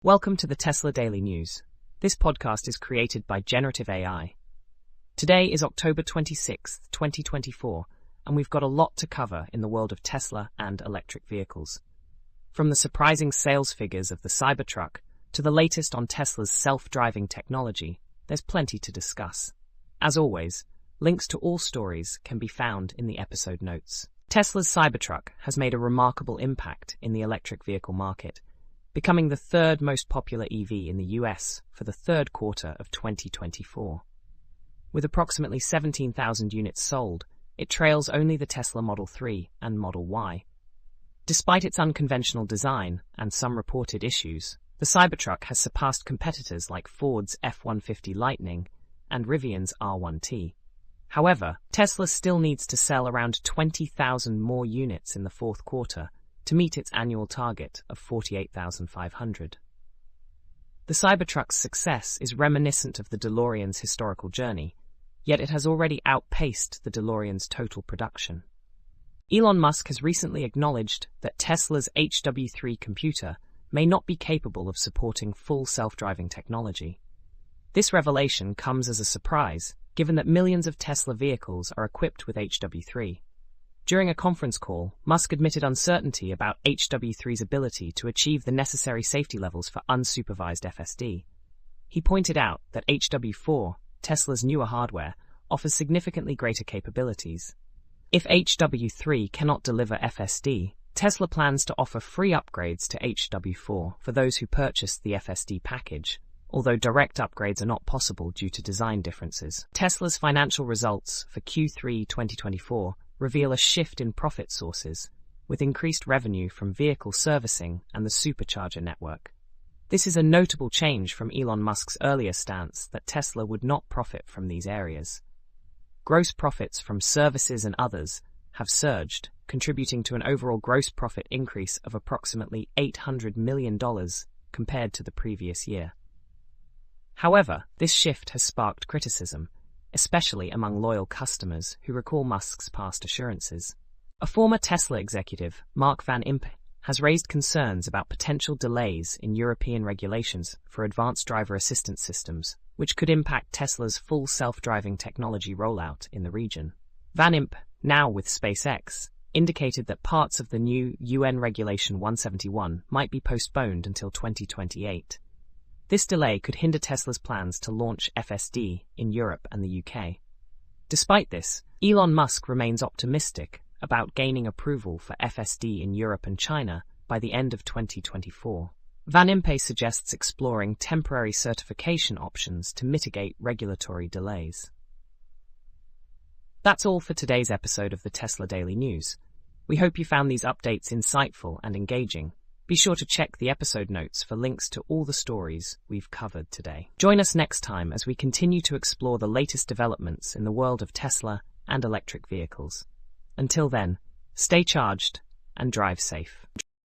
Welcome to the Tesla Daily News. This podcast is created by Generative AI. Today is October 26th, 2024, and we've got a lot to cover in the world of Tesla and electric vehicles. From the surprising sales figures of the Cybertruck to the latest on Tesla's self-driving technology, there's plenty to discuss. As always, links to all stories can be found in the episode notes. Tesla's Cybertruck has made a remarkable impact in the electric vehicle market, becoming the third most popular EV in the US for the third quarter of 2024. With approximately 17,000 units sold, it trails only the Tesla Model 3 and Model Y. Despite its unconventional design and some reported issues, the Cybertruck has surpassed competitors like Ford's F-150 Lightning and Rivian's R1T. However, Tesla still needs to sell around 20,000 more units in the fourth quarter to meet its annual target of 48,500. The Cybertruck's success is reminiscent of the DeLorean's historical journey, yet it has already outpaced the DeLorean's total production. Elon Musk has recently acknowledged that Tesla's HW3 computer may not be capable of supporting full self-driving technology. This revelation comes as a surprise, given that millions of Tesla vehicles are equipped with HW3. During a conference call, Musk admitted uncertainty about HW3's ability to achieve the necessary safety levels for unsupervised FSD. He pointed out that HW4, Tesla's newer hardware, offers significantly greater capabilities. If HW3 cannot deliver FSD, Tesla plans to offer free upgrades to HW4 for those who purchase the FSD package, although direct upgrades are not possible due to design differences. Tesla's financial results for Q3 2024 reveal a shift in profit sources, with increased revenue from vehicle servicing and the supercharger network. This is a notable change from Elon Musk's earlier stance that Tesla would not profit from these areas. Gross profits from services and others have surged, contributing to an overall gross profit increase of approximately $800 million compared to the previous year. However, this shift has sparked criticism, especially among loyal customers who recall Musk's past assurances. A former Tesla executive, Mark Van Impe, has raised concerns about potential delays in European regulations for advanced driver assistance systems, which could impact Tesla's full self-driving technology rollout in the region. Van Impe, now with SpaceX, indicated that parts of the new UN Regulation 171 might be postponed until 2028. This delay could hinder Tesla's plans to launch FSD in Europe and the UK. Despite this, Elon Musk remains optimistic about gaining approval for FSD in Europe and China by the end of 2024. Van Impe suggests exploring temporary certification options to mitigate regulatory delays. That's all for today's episode of the Tesla Daily News. We hope you found these updates insightful and engaging. Be sure to check the episode notes for links to all the stories we've covered today. Join us next time as we continue to explore the latest developments in the world of Tesla and electric vehicles. Until then, stay charged and drive safe.